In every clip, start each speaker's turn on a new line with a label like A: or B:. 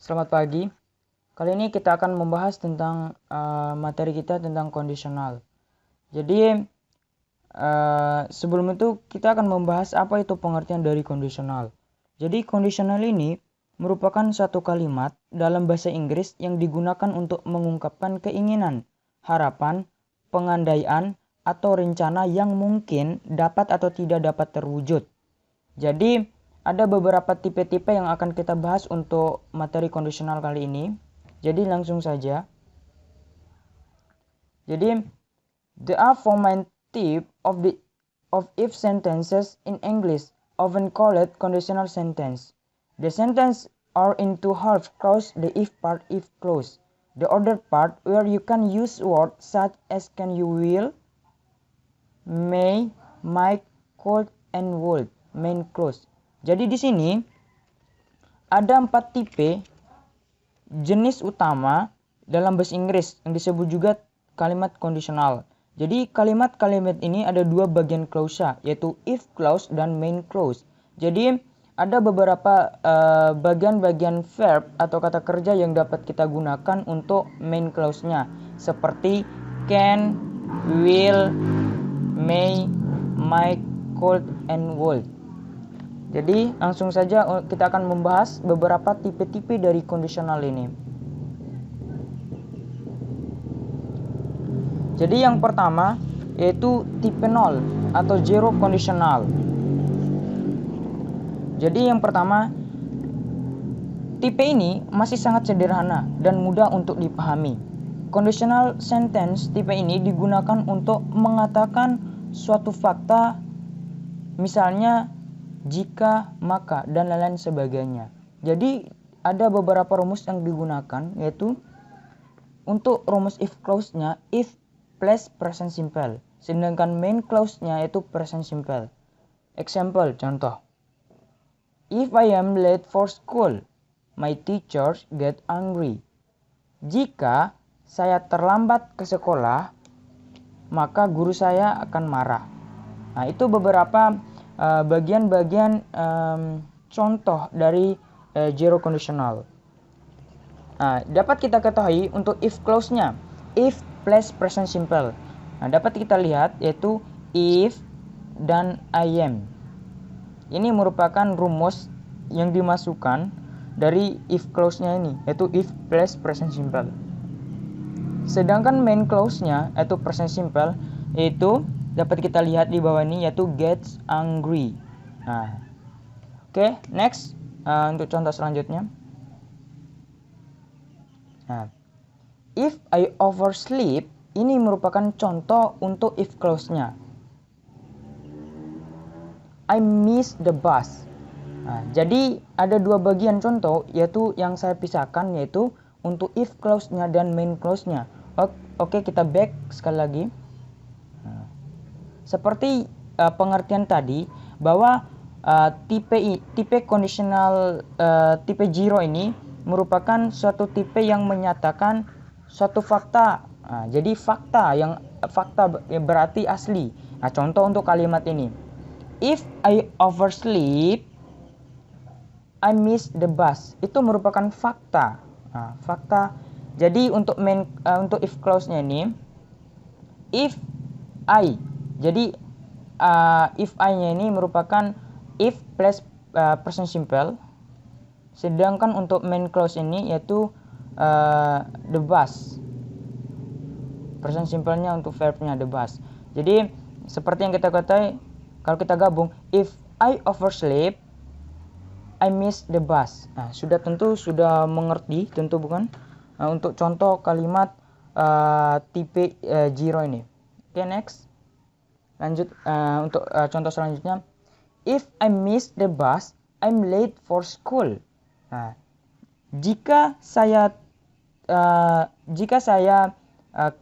A: Selamat pagi. Kali ini kita akan membahas tentang materi kita tentang kondisional. Jadi sebelum itu kita akan membahas apa itu pengertian dari kondisional. Jadi kondisional ini merupakan suatu kalimat dalam bahasa Inggris yang digunakan untuk mengungkapkan keinginan, harapan, pengandaian, atau rencana yang mungkin dapat atau tidak dapat terwujud. Jadi ada beberapa tipe-tipe yang akan kita bahas untuk materi kondisional kali ini. Jadi langsung saja. Jadi there are four main types of if sentences in English, often called conditional sentence. The sentence are in two half clause, the if part, if clause. The other part where you can use words such as can, you will, may, might, could, and would, main clause. Jadi di sini ada 4 tipe jenis utama dalam bahasa Inggris yang disebut juga kalimat kondisional. Jadi kalimat-kalimat ini ada 2 bagian klausa, yaitu if clause dan main clause. Jadi ada beberapa bagian-bagian verb atau kata kerja yang dapat kita gunakan untuk main clause-nya, seperti can, will, may, might, could, and would. Jadi langsung saja kita akan membahas beberapa tipe-tipe dari kondisional ini. Jadi yang pertama yaitu tipe 0 atau zero conditional. Jadi yang pertama, tipe ini masih sangat sederhana dan mudah untuk dipahami. Conditional sentence tipe ini digunakan untuk mengatakan suatu fakta, misalnya jika, maka, dan lain-lain sebagainya. Jadi ada beberapa rumus yang digunakan, yaitu untuk rumus if clause-nya if plus present simple, sedangkan main clause-nya yaitu present simple. Example, contoh. If I am late for school, my teachers get angry. Jika saya terlambat ke sekolah, maka guru saya akan marah. Nah, itu beberapa bagian-bagian contoh dari zero conditional. Nah, dapat kita ketahui untuk if clause-nya if plus present simple. Nah, dapat kita lihat yaitu if dan I am. Ini merupakan rumus yang dimasukkan dari if clause-nya ini, yaitu if plus present simple. Sedangkan main clause-nya yaitu present simple, yaitu dapat kita lihat di bawah ini, yaitu gets angry. Nah, oke, next untuk contoh selanjutnya. Nah, if I oversleep, ini merupakan contoh untuk if clause-nya. I miss the bus. Nah, jadi ada 2 bagian contoh, yaitu yang saya pisahkan, yaitu untuk if clause-nya dan main clause-nya. Oke, kita back sekali lagi. Seperti pengertian tadi, bahwa tipe kondisional tipe zero ini merupakan suatu tipe yang menyatakan suatu fakta. Nah, jadi fakta berarti asli. Nah, contoh untuk kalimat ini, if I oversleep, I miss the bus. Itu merupakan fakta. Nah, fakta. Jadi untuk untuk if clause-nya ini, if I. Jadi if I-nya ini merupakan if plus present simple. Sedangkan untuk main clause ini yaitu the bus. Present simple-nya untuk verb-nya the bus. Jadi seperti yang kita katakan, kalau kita gabung, if I oversleep, I miss the bus. Nah, sudah mengerti, tentu bukan? Untuk contoh kalimat tipe zero ini. Oke, next. Lanjut untuk contoh selanjutnya. If I miss the bus, I'm late for school. Nah, jika saya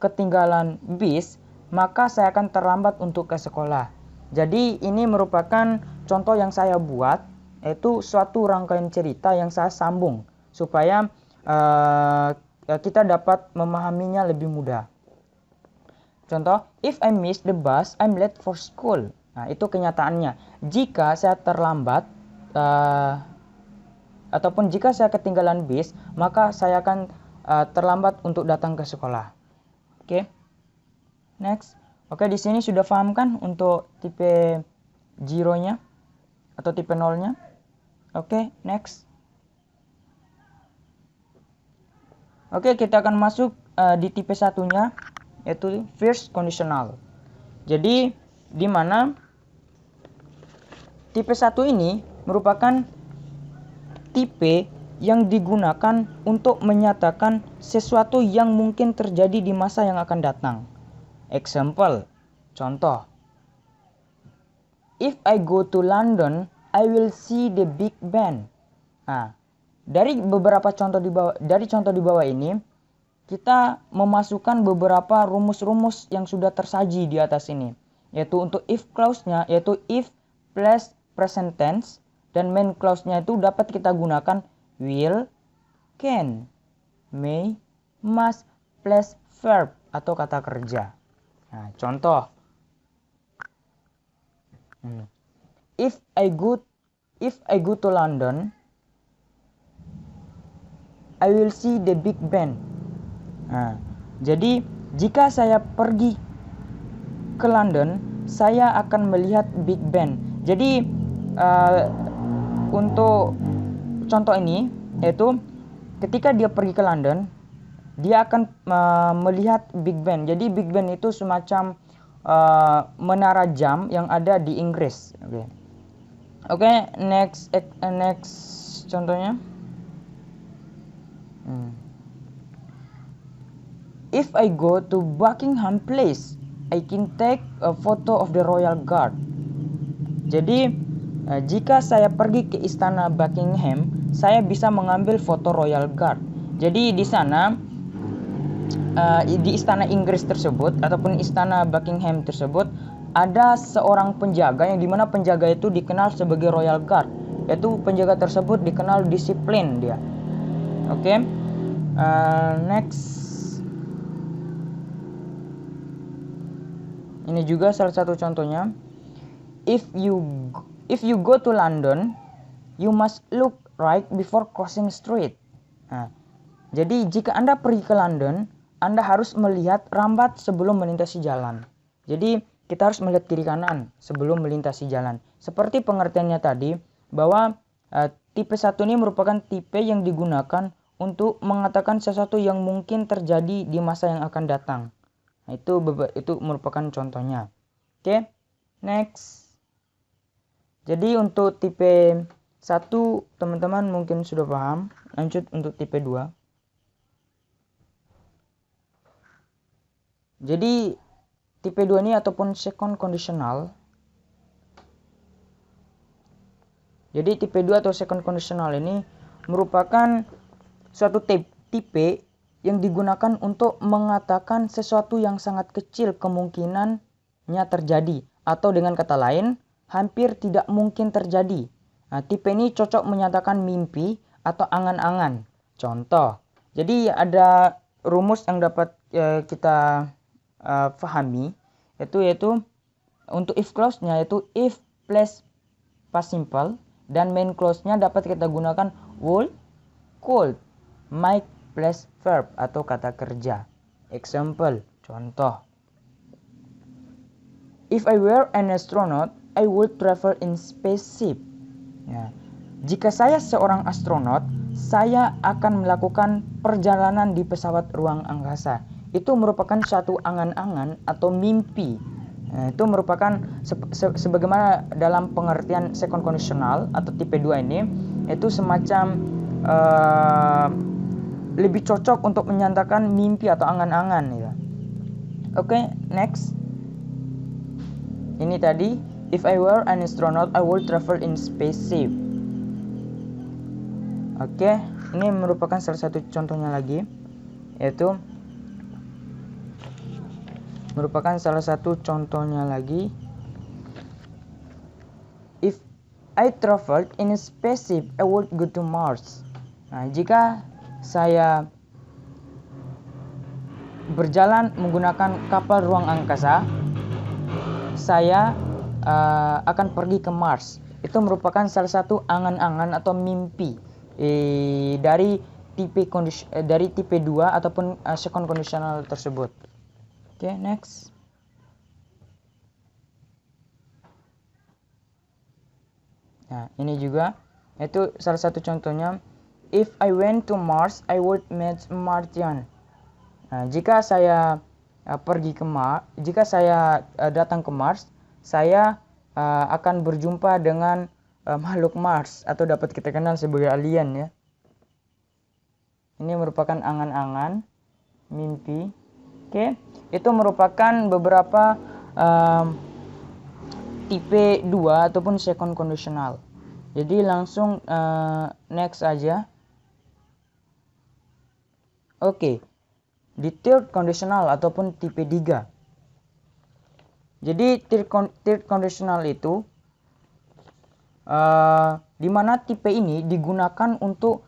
A: ketinggalan bis, maka saya akan terlambat untuk ke sekolah. Jadi ini merupakan contoh yang saya buat, yaitu suatu rangkaian cerita yang saya sambung supaya kita dapat memahaminya lebih mudah. Contoh, if I miss the bus, I'm late for school. Nah, itu kenyataannya. Jika saya terlambat ataupun jika saya ketinggalan bis, maka saya akan terlambat untuk datang ke sekolah. Oke. Next. Oke, di sini sudah paham kan untuk tipe 0-nya atau tipe 0-nya? Oke, next. Oke, kita akan masuk di tipe 1-nya, yaitu first conditional. Jadi, di mana tipe 1 ini merupakan tipe yang digunakan untuk menyatakan sesuatu yang mungkin terjadi di masa yang akan datang. Example, contoh. If I go to London, I will see the Big Ben. Nah, dari beberapa contoh di bawah ini, kita memasukkan beberapa rumus-rumus yang sudah tersaji di atas ini, yaitu untuk if clause-nya, yaitu if plus present tense, dan main clause-nya itu dapat kita gunakan will, can, may, must plus verb atau kata kerja. Nah, contoh. If I go to London, I will see the Big Ben. Nah, jadi jika saya pergi ke London, saya akan melihat Big Ben. Jadi untuk contoh ini, yaitu ketika dia pergi ke London, dia akan melihat Big Ben. Jadi Big Ben itu semacam menara jam yang ada di Inggris. Oke, next contohnya. If I go to Buckingham Palace, I can take a photo of the Royal Guard. Jadi jika saya pergi ke istana Buckingham, saya bisa mengambil foto Royal Guard. Jadi di sana di istana Inggris tersebut ataupun istana Buckingham tersebut ada seorang penjaga yang dimana penjaga itu dikenal sebagai Royal Guard, yaitu penjaga tersebut dikenal disiplin dia. Oke. Next. Ini juga salah satu contohnya. If you go to London, you must look right before crossing street. Nah, jadi jika Anda pergi ke London, Anda harus melihat rambat sebelum melintasi jalan. Jadi kita harus melihat kiri kanan sebelum melintasi jalan. Seperti pengertiannya tadi, bahwa tipe 1 ini merupakan tipe yang digunakan untuk mengatakan sesuatu yang mungkin terjadi di masa yang akan datang. Nah, itu merupakan contohnya. Oke, next. Jadi untuk tipe 1 teman-teman mungkin sudah paham. Lanjut untuk tipe 2. Jadi tipe 2 ini ataupun second conditional. Jadi tipe 2 atau second conditional ini merupakan suatu tipe yang digunakan untuk mengatakan sesuatu yang sangat kecil kemungkinannya terjadi, atau dengan kata lain hampir tidak mungkin terjadi. Nah, tipe ini cocok menyatakan mimpi atau angan-angan. Contoh, jadi ada rumus yang dapat kita pahami, yaitu untuk if clause-nya, yaitu if plus past simple, dan main clause-nya dapat kita gunakan would, could, might plus verb atau kata kerja. Example, contoh. If I were an astronaut, I would travel in spaceship. Ya. Jika saya seorang astronot, saya akan melakukan perjalanan di pesawat ruang angkasa. Itu merupakan suatu angan-angan atau mimpi. Nah, itu merupakan sebagaimana dalam pengertian second conditional atau tipe 2 ini, itu semacam lebih cocok untuk menyatakan mimpi atau angan-angan ya. Oke, next. Ini tadi, if I were an astronaut, I would travel in spaceship. Oke, ini merupakan salah satu contohnya lagi, yaitu if I traveled in a spaceship, I would go to Mars. Nah, jika saya berjalan menggunakan kapal ruang angkasa, saya akan pergi ke Mars. Itu merupakan salah satu angan-angan atau mimpi dari tipe 2 ataupun second conditional tersebut. Oke, next. Nah, ini juga itu salah satu contohnya. If I went to Mars, I would meet Martian. Nah, jika saya jika saya datang ke Mars, saya akan berjumpa dengan makhluk Mars atau dapat kita kenal sebagai alien ya. Ini merupakan angan-angan, mimpi. Oke, itu merupakan beberapa tipe 2 ataupun second conditional. Jadi langsung next aja. Oke. Di third conditional ataupun tipe 3. Jadi third conditional itu di mana tipe ini digunakan untuk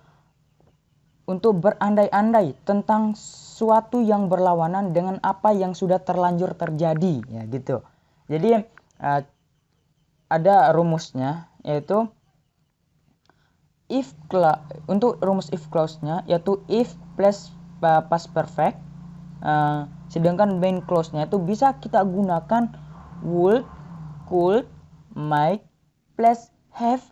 A: berandai-andai tentang suatu yang berlawanan dengan apa yang sudah terlanjur terjadi, ya gitu. Jadi ada rumusnya, yaitu untuk rumus if clause-nya yaitu if plus past perfect, sedangkan main clause-nya itu bisa kita gunakan would, could, might plus have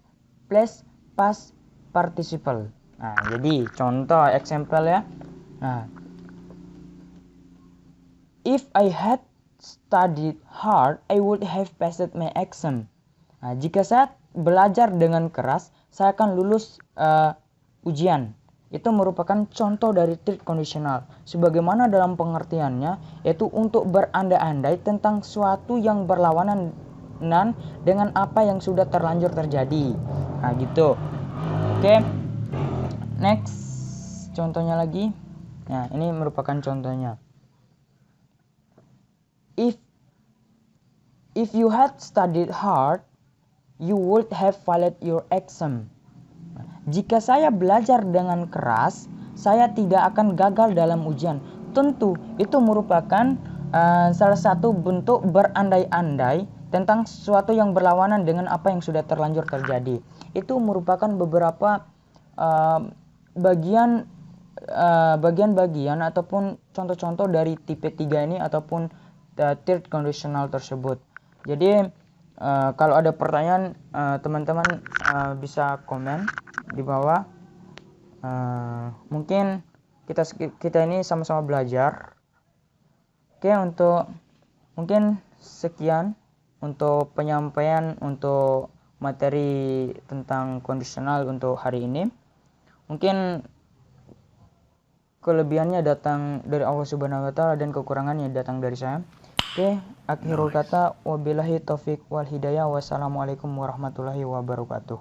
A: plus past participle. Nah, jadi contoh example ya. Nah, if I had studied hard, I would have passed my exam. Nah, jika saya belajar dengan keras, saya akan lulus ujian. Itu merupakan contoh dari third conditional. Sebagaimana dalam pengertiannya, yaitu untuk berandai-andai tentang suatu yang berlawanan dengan apa yang sudah terlanjur terjadi. Nah, gitu. Oke. Next, contohnya lagi. Nah, ini merupakan contohnya. If you had studied hard, you would have failed your exam. Jika saya belajar dengan keras, saya tidak akan gagal dalam ujian. Tentu, itu merupakan salah satu bentuk berandai-andai tentang sesuatu yang berlawanan dengan apa yang sudah terlanjur terjadi. Itu merupakan beberapa bagian-bagian ataupun contoh-contoh dari tipe 3 ini ataupun third conditional tersebut. Jadi kalau ada pertanyaan, teman-teman bisa komen di bawah. Mungkin kita ini sama-sama belajar. Oke, mungkin sekian untuk penyampaian untuk materi tentang kondisional untuk hari ini. Mungkin kelebihannya datang dari Allah Subhanahu wa taala dan kekurangannya datang dari saya. Oke, akhirul kata wabillahi taufik wal hidayah. Wassalamualaikum warahmatullahi wabarakatuh.